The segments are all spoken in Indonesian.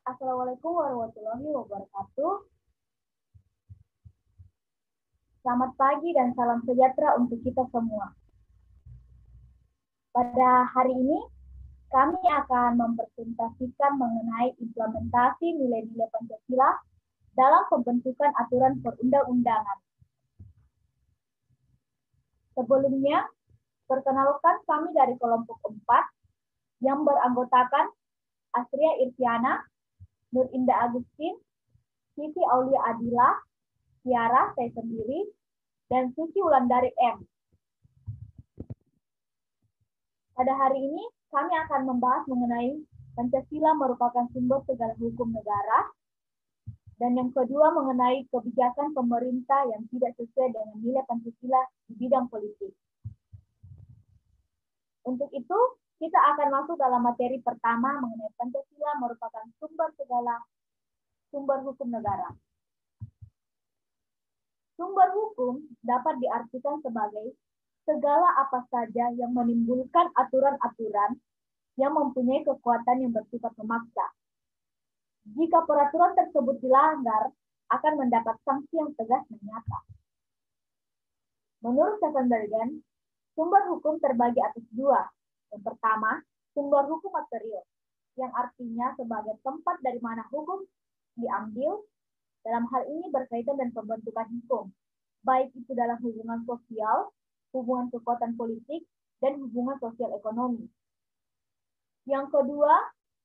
Assalamualaikum warahmatullahi wabarakatuh. Selamat pagi dan salam sejahtera untuk kita semua. Pada hari ini, kami akan mempresentasikan mengenai implementasi nilai-nilai Pancasila dalam pembentukan aturan perundang-undangan. Sebelumnya, perkenalkan kami dari kelompok 4 yang beranggotakan Astria Irtiana, Nur Indah Agustin, Siti Aulia Adila, Tiara, saya sendiri, dan Suci Wulandari M. Pada hari ini, kami akan membahas mengenai Pancasila merupakan sumber segala hukum negara, dan yang kedua mengenai kebijakan pemerintah yang tidak sesuai dengan nilai Pancasila di bidang politik. Untuk itu, kita akan masuk dalam materi pertama mengenai Pancasila merupakan sumber hukum negara. Sumber hukum dapat diartikan sebagai segala apa saja yang menimbulkan aturan-aturan yang mempunyai kekuatan yang bersifat memaksa. Jika peraturan tersebut dilanggar, akan mendapat sanksi yang tegas dan nyata. Menurut Stephen Bergen, sumber hukum terbagi atas dua. Yang pertama, sumber hukum material, yang artinya sebagai tempat dari mana hukum diambil. Dalam hal ini berkaitan dengan pembentukan hukum, baik itu dalam hubungan sosial, hubungan kekuatan politik, dan hubungan sosial ekonomi. Yang kedua,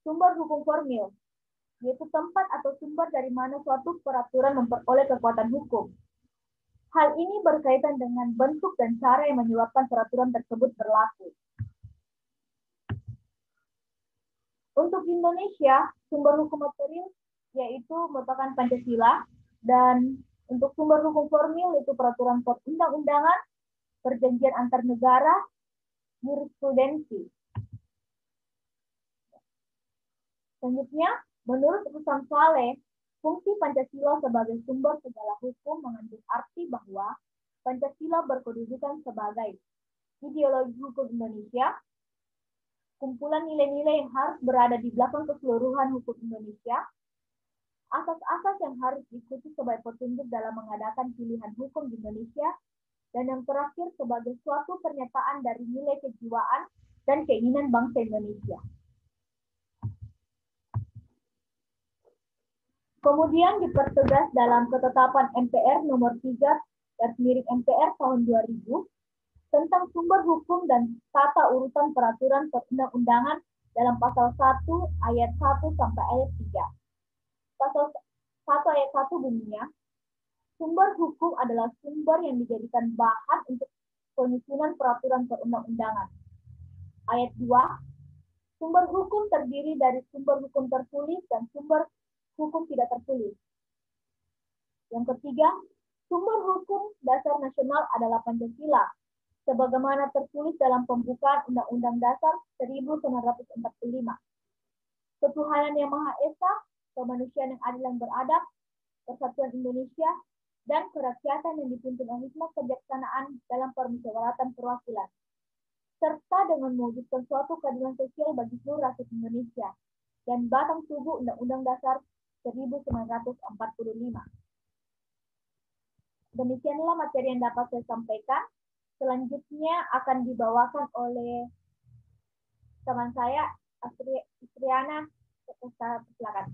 sumber hukum formil, yaitu tempat atau sumber dari mana suatu peraturan memperoleh kekuatan hukum. Hal ini berkaitan dengan bentuk dan cara yang menyebabkan peraturan tersebut berlaku. Untuk Indonesia, sumber hukum material yaitu merupakan Pancasila, dan untuk sumber hukum formil yaitu peraturan perundang-undangan, perjanjian antar negara, jurisprudensi. Selanjutnya, menurut Rustam Saleh, fungsi Pancasila sebagai sumber segala hukum mengandung arti bahwa Pancasila berkedudukan sebagai ideologi hukum Indonesia, kumpulan nilai-nilai yang harus berada di belakang keseluruhan hukum Indonesia, asas-asas yang harus diikuti sebagai petunjuk dalam mengadakan pilihan hukum di Indonesia, dan yang terakhir sebagai suatu pernyataan dari nilai kejiwaan dan keinginan bangsa Indonesia. Kemudian dipertegas dalam ketetapan MPR nomor 3/MPR tahun 2000 tentang sumber hukum dan tata urutan peraturan perundang-undangan dalam pasal 1 ayat 1 sampai ayat 3. Pasal 1 ayat 1 bunyinya, sumber hukum adalah sumber yang dijadikan bahan untuk penyusunan peraturan perundang-undangan. Ayat 2, sumber hukum terdiri dari sumber hukum tertulis dan sumber hukum tidak tertulis. Yang ketiga, sumber hukum dasar nasional adalah Pancasila, sebagaimana tertulis dalam pembukaan Undang-Undang Dasar 1945. Ketuhanan yang Maha Esa, kemanusiaan yang adil dan beradab, persatuan Indonesia, dan kerakyatan yang dipimpin oleh hikmat kebijaksanaan dalam permusyawaratan perwakilan, serta dengan mewujudkan suatu keadilan sosial bagi seluruh rakyat Indonesia, dan batang tubuh Undang-Undang Dasar 1945. Demikianlah materi yang dapat saya sampaikan. Selanjutnya akan dibawakan oleh teman saya, Astriana. Silakan.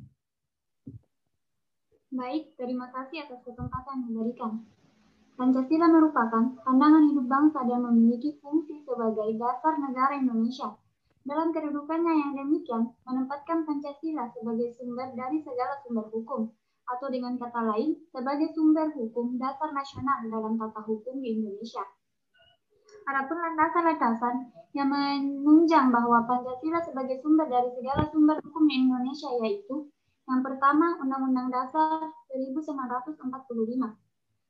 Baik, terima kasih atas kesempatan yang diberikan. Pancasila merupakan pandangan hidup bangsa dan memiliki fungsi sebagai dasar negara Indonesia. Dalam kedudukannya yang demikian, menempatkan Pancasila sebagai sumber dari segala sumber hukum, atau dengan kata lain, sebagai sumber hukum dasar nasional dalam tata hukum di Indonesia. Adapun landasan-landasan yang menunjang bahwa Pancasila sebagai sumber dari segala sumber hukum di Indonesia yaitu yang pertama, Undang-Undang Dasar 1945.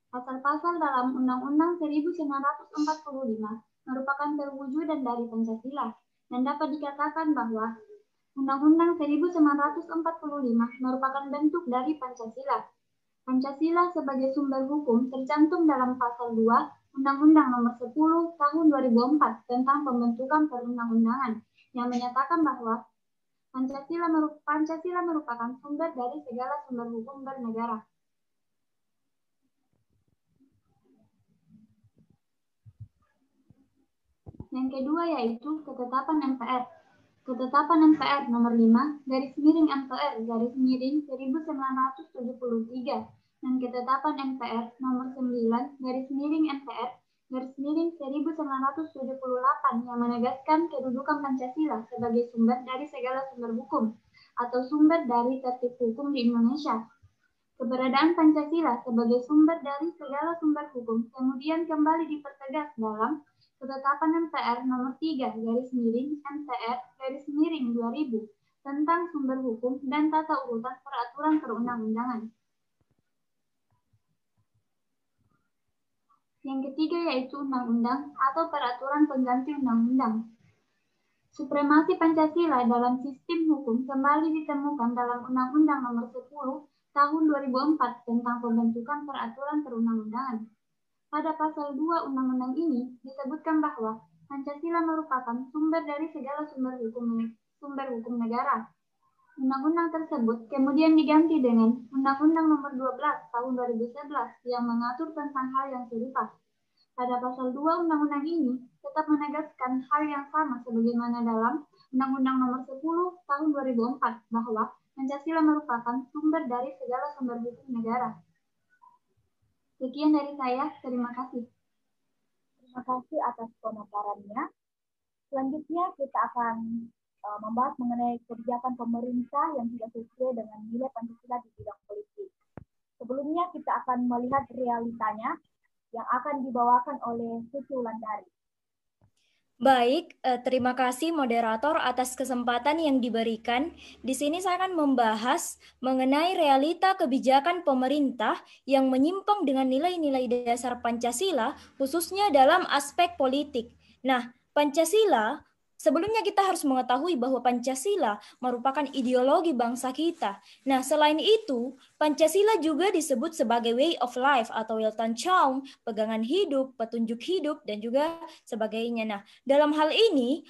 Pasal-pasal dalam Undang-Undang 1945 merupakan perwujudan dari Pancasila dan dapat dikatakan bahwa Undang-Undang 1945 merupakan bentuk dari Pancasila. Pancasila sebagai sumber hukum tercantum dalam pasal 2 Undang-Undang Nomor 10 Tahun 2004 tentang pembentukan perundang-undangan yang menyatakan bahwa Pancasila merupakan sumber dari segala sumber hukum bernegara. Yang kedua yaitu ketetapan MPR. Ketetapan MPR nomor 5/MPR/1973 dan ketetapan MPR nomor 9/MPR/1978 yang menegaskan kedudukan Pancasila sebagai sumber dari segala sumber hukum atau sumber dari tertib hukum di Indonesia. Keberadaan Pancasila sebagai sumber dari segala sumber hukum kemudian kembali dipertegas dalam Ketetapan MPR nomor 3/MPR/2000 tentang sumber hukum dan tata urutan peraturan perundang-undangan. Yang ketiga yaitu undang-undang atau peraturan pengganti undang-undang. Supremasi Pancasila dalam sistem hukum kembali ditemukan dalam Undang-Undang nomor 10 tahun 2004 tentang pembentukan peraturan perundang-undangan. Pada pasal 2 undang-undang ini disebutkan bahwa Pancasila merupakan sumber dari segala sumber hukum negara. Undang-undang tersebut kemudian diganti dengan Undang-Undang nomor 12 tahun 2011 yang mengatur tentang hal yang serupa. Pada pasal 2 undang-undang ini tetap menegaskan hal yang sama sebagaimana dalam Undang-Undang nomor 10 tahun 2004 bahwa Pancasila merupakan sumber dari segala sumber hukum negara. Sekian dari saya, terima kasih. Terima kasih atas pemaparannya. Selanjutnya kita akan membahas mengenai kebijakan pemerintah yang tidak sesuai dengan nilai Pancasila di bidang politik. Sebelumnya kita akan melihat realitanya yang akan dibawakan oleh Suci Wulandari. Baik, terima kasih moderator atas kesempatan yang diberikan. Di sini saya akan membahas mengenai realita kebijakan pemerintah yang menyimpang dengan nilai-nilai dasar Pancasila, khususnya dalam aspek politik. Nah, Pancasila, sebelumnya kita harus mengetahui bahwa Pancasila merupakan ideologi bangsa kita. Nah, selain itu, Pancasila juga disebut sebagai way of life atau Weltanschauung, pegangan hidup, petunjuk hidup, dan juga sebagainya. Nah, dalam hal ini,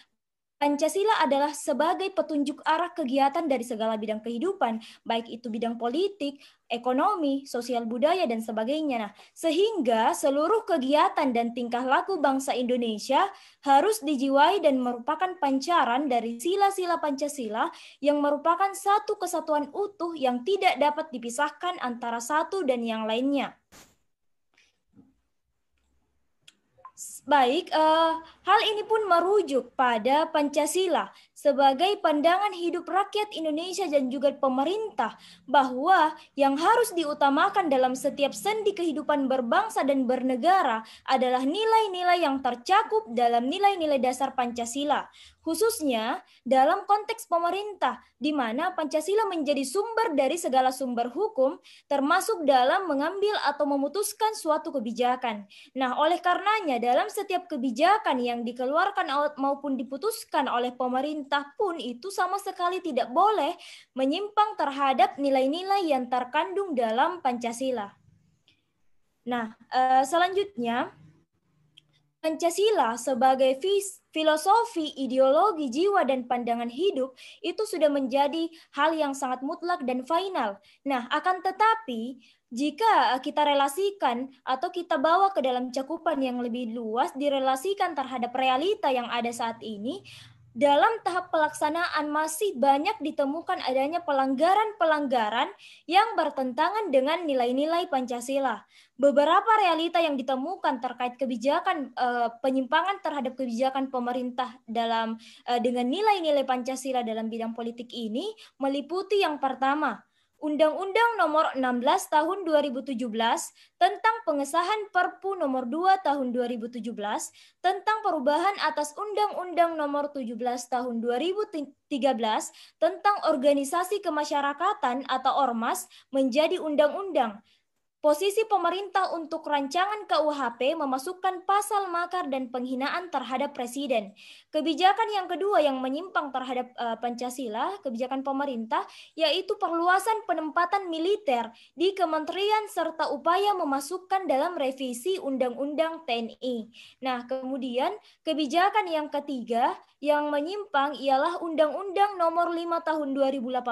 Pancasila adalah sebagai petunjuk arah kegiatan dari segala bidang kehidupan, baik itu bidang politik, ekonomi, sosial budaya, dan sebagainya. Nah, sehingga seluruh kegiatan dan tingkah laku bangsa Indonesia harus dijiwai dan merupakan pancaran dari sila-sila Pancasila yang merupakan satu kesatuan utuh yang tidak dapat dipisahkan antara satu dan yang lainnya. Baik, hal ini pun merujuk pada Pancasila sebagai pandangan hidup rakyat Indonesia dan juga pemerintah bahwa yang harus diutamakan dalam setiap sendi kehidupan berbangsa dan bernegara adalah nilai-nilai yang tercakup dalam nilai-nilai dasar Pancasila, khususnya dalam konteks pemerintah, di mana Pancasila menjadi sumber dari segala sumber hukum, termasuk dalam mengambil atau memutuskan suatu kebijakan. Nah, oleh karenanya dalam setiap kebijakan yang dikeluarkan maupun diputuskan oleh pemerintah pun itu sama sekali tidak boleh menyimpang terhadap nilai-nilai yang terkandung dalam Pancasila. Nah, selanjutnya Pancasila sebagai filosofi, ideologi, jiwa, dan pandangan hidup itu sudah menjadi hal yang sangat mutlak dan final. Nah, akan tetapi jika kita relasikan atau kita bawa ke dalam cakupan yang lebih luas, direlasikan terhadap realita yang ada saat ini, dalam tahap pelaksanaan masih banyak ditemukan adanya pelanggaran-pelanggaran yang bertentangan dengan nilai-nilai Pancasila. Beberapa realita yang ditemukan terkait kebijakan penyimpangan terhadap kebijakan pemerintah dalam dengan nilai-nilai Pancasila dalam bidang politik ini meliputi yang pertama, Undang-Undang Nomor 16 Tahun 2017 tentang pengesahan Perpu Nomor 2 Tahun 2017 tentang perubahan atas Undang-Undang Nomor 17 Tahun 2013 tentang organisasi kemasyarakatan atau Ormas menjadi undang-undang. Posisi pemerintah untuk rancangan KUHP memasukkan pasal makar dan penghinaan terhadap presiden. Kebijakan yang kedua yang menyimpang terhadap Pancasila, kebijakan pemerintah, yaitu perluasan penempatan militer di kementerian serta upaya memasukkan dalam revisi Undang-Undang TNI. Nah, kemudian kebijakan yang ketiga yang menyimpang ialah Undang-Undang Nomor 5 Tahun 2018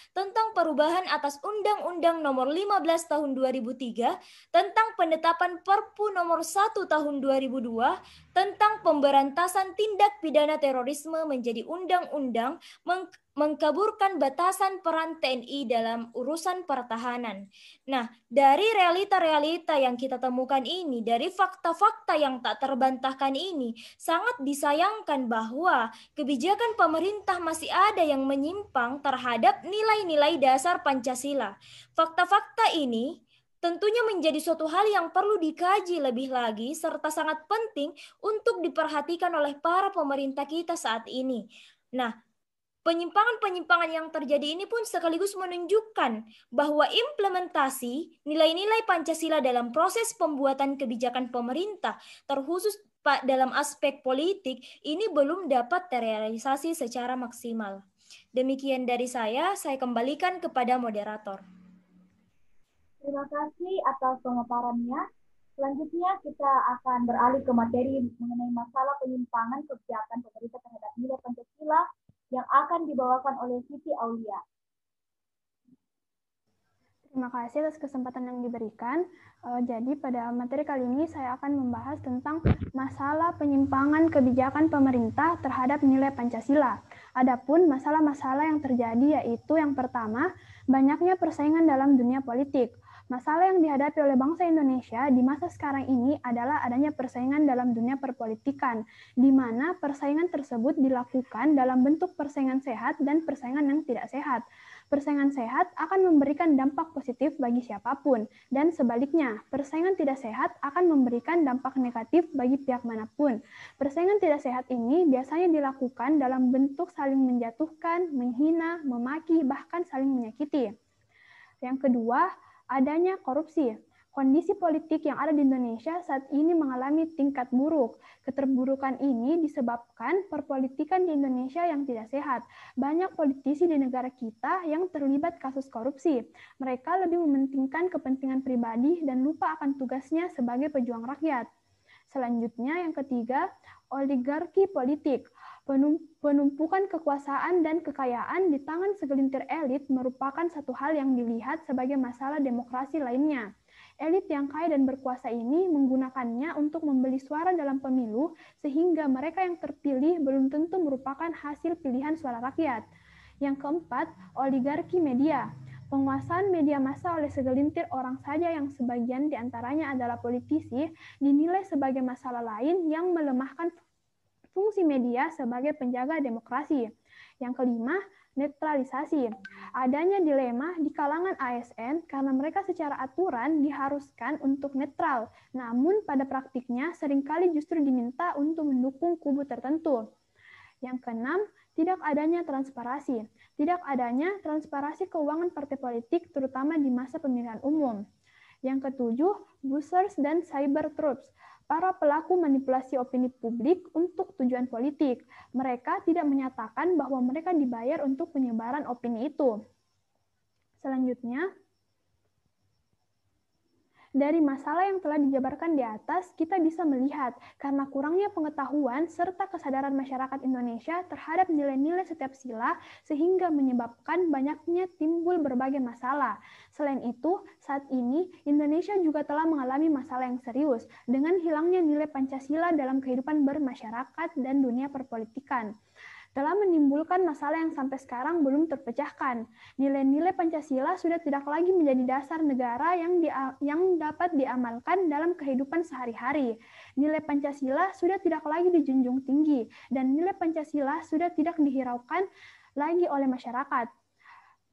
tentang perubahan atas Undang-Undang Nomor 15 Tahun 2003 tentang penetapan Perpu Nomor 1 Tahun 2002 tentang pemberantasan tindak pidana terorisme menjadi undang-undang mengkaburkan batasan peran TNI dalam urusan pertahanan. Nah, dari realita-realita yang kita temukan ini, dari fakta-fakta yang tak terbantahkan ini, sangat disayangkan bahwa kebijakan pemerintah masih ada yang menyimpang terhadap nilai-nilai dasar Pancasila. Fakta-fakta ini tentunya menjadi suatu hal yang perlu dikaji lebih lagi serta sangat penting untuk diperhatikan oleh para pemerintah kita saat ini. Nah, penyimpangan-penyimpangan yang terjadi ini pun sekaligus menunjukkan bahwa implementasi nilai-nilai Pancasila dalam proses pembuatan kebijakan pemerintah, terkhusus dalam aspek politik, ini belum dapat terrealisasi secara maksimal. Demikian dari saya kembalikan kepada moderator. Terima kasih atas pemaparannya. Selanjutnya kita akan beralih ke materi mengenai masalah penyimpangan kebijakan pemerintah terhadap nilai Pancasila yang akan dibawakan oleh Siti Aulia. Terima kasih atas kesempatan yang diberikan. Jadi pada materi kali ini saya akan membahas tentang masalah penyimpangan kebijakan pemerintah terhadap nilai Pancasila. Adapun masalah-masalah yang terjadi yaitu yang pertama, banyaknya persaingan dalam dunia politik. Masalah yang dihadapi oleh bangsa Indonesia di masa sekarang ini adalah adanya persaingan dalam dunia perpolitikan, di mana persaingan tersebut dilakukan dalam bentuk persaingan sehat dan persaingan yang tidak sehat. Persaingan sehat akan memberikan dampak positif bagi siapapun, dan sebaliknya, persaingan tidak sehat akan memberikan dampak negatif bagi pihak manapun. Persaingan tidak sehat ini biasanya dilakukan dalam bentuk saling menjatuhkan, menghina, memaki, bahkan saling menyakiti. Yang kedua, adanya korupsi. Kondisi politik yang ada di Indonesia saat ini mengalami tingkat buruk. Keterburukan ini disebabkan perpolitikan di Indonesia yang tidak sehat. Banyak politisi di negara kita yang terlibat kasus korupsi. Mereka lebih mementingkan kepentingan pribadi dan lupa akan tugasnya sebagai pejuang rakyat. Selanjutnya, yang ketiga, oligarki politik. Penumpukan kekuasaan dan kekayaan di tangan segelintir elit merupakan satu hal yang dilihat sebagai masalah demokrasi lainnya. Elit yang kaya dan berkuasa ini menggunakannya untuk membeli suara dalam pemilu, sehingga mereka yang terpilih belum tentu merupakan hasil pilihan suara rakyat. Yang keempat, oligarki media. Penguasaan media massa oleh segelintir orang saja yang sebagian diantaranya adalah politisi dinilai sebagai masalah lain yang melemahkan fungsi media sebagai penjaga demokrasi. Yang kelima, netralisasi. Adanya dilema di kalangan ASN karena mereka secara aturan diharuskan untuk netral, namun pada praktiknya seringkali justru diminta untuk mendukung kubu tertentu. Yang keenam, tidak adanya transparansi. Tidak adanya transparansi keuangan partai politik terutama di masa pemilihan umum. Yang ketujuh, buzzers dan cyber troops. Para pelaku manipulasi opini publik untuk tujuan politik. Mereka tidak menyatakan bahwa mereka dibayar untuk penyebaran opini itu. Selanjutnya, dari masalah yang telah dijabarkan di atas, kita bisa melihat karena kurangnya pengetahuan serta kesadaran masyarakat Indonesia terhadap nilai-nilai setiap sila sehingga menyebabkan banyaknya timbul berbagai masalah. Selain itu, saat ini Indonesia juga telah mengalami masalah yang serius dengan hilangnya nilai Pancasila dalam kehidupan bermasyarakat dan dunia perpolitikan. Telah menimbulkan masalah yang sampai sekarang belum terpecahkan. Nilai-nilai Pancasila sudah tidak lagi menjadi dasar negara yang dapat diamalkan dalam kehidupan sehari-hari. Nilai Pancasila sudah tidak lagi dijunjung tinggi, dan nilai Pancasila sudah tidak dihiraukan lagi oleh masyarakat.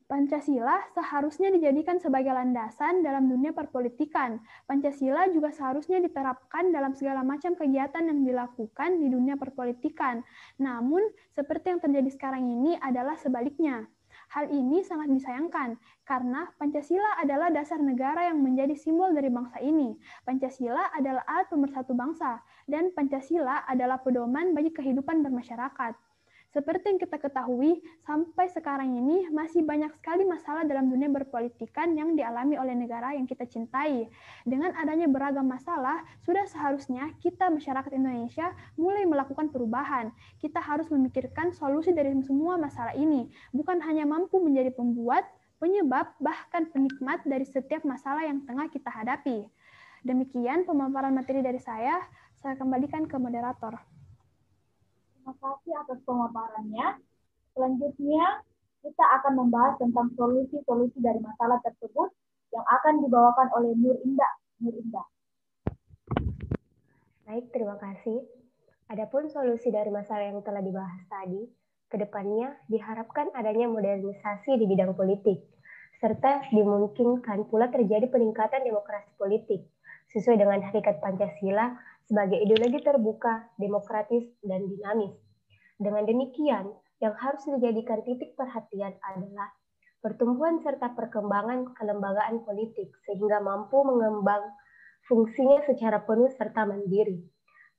Pancasila seharusnya dijadikan sebagai landasan dalam dunia perpolitikan. Pancasila juga seharusnya diterapkan dalam segala macam kegiatan yang dilakukan di dunia perpolitikan. Namun, seperti yang terjadi sekarang ini adalah sebaliknya. Hal ini sangat disayangkan, karena Pancasila adalah dasar negara yang menjadi simbol dari bangsa ini. Pancasila adalah alat pemersatu bangsa, dan Pancasila adalah pedoman bagi kehidupan bermasyarakat. Seperti yang kita ketahui, sampai sekarang ini masih banyak sekali masalah dalam dunia berpolitikan yang dialami oleh negara yang kita cintai. Dengan adanya beragam masalah, sudah seharusnya kita masyarakat Indonesia mulai melakukan perubahan. Kita harus memikirkan solusi dari semua masalah ini, bukan hanya mampu menjadi pembuat, penyebab, bahkan penikmat dari setiap masalah yang tengah kita hadapi. Demikian pemaparan materi dari saya kembalikan ke moderator. Terima kasih atas pemaparannya. Selanjutnya, kita akan membahas tentang solusi-solusi dari masalah tersebut yang akan dibawakan oleh Nur Indah. Nur Indah. Baik, terima kasih. Adapun solusi dari masalah yang telah dibahas tadi, kedepannya diharapkan adanya modernisasi di bidang politik, serta dimungkinkan pula terjadi peningkatan demokrasi politik, sesuai dengan hakikat Pancasila sebagai ideologi terbuka, demokratis, dan dinamis. Dengan demikian, yang harus dijadikan titik perhatian adalah pertumbuhan serta perkembangan kelembagaan politik sehingga mampu mengembang fungsinya secara penuh serta mandiri.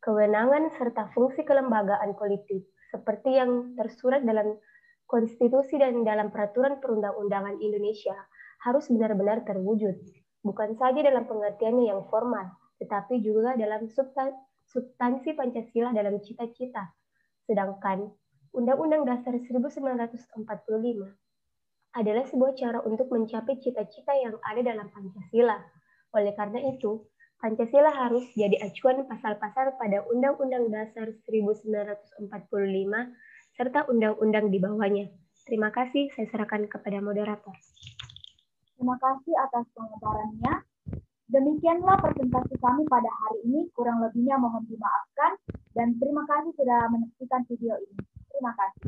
Kewenangan serta fungsi kelembagaan politik seperti yang tersurat dalam konstitusi dan dalam peraturan perundang-undangan Indonesia harus benar-benar terwujud, bukan saja dalam pengertiannya yang formal, tetapi juga dalam substansi Pancasila dalam cita-cita. Sedangkan Undang-Undang Dasar 1945 adalah sebuah cara untuk mencapai cita-cita yang ada dalam Pancasila. Oleh karena itu, Pancasila harus jadi acuan pasal-pasal pada Undang-Undang Dasar 1945 serta undang-undang di bawahnya. Terima kasih, saya serahkan kepada moderator. Terima kasih atas pemaparannya. Demikianlah presentasi kami pada hari ini, kurang lebihnya mohon dimaafkan, dan terima kasih sudah menyaksikan video ini. Terima kasih.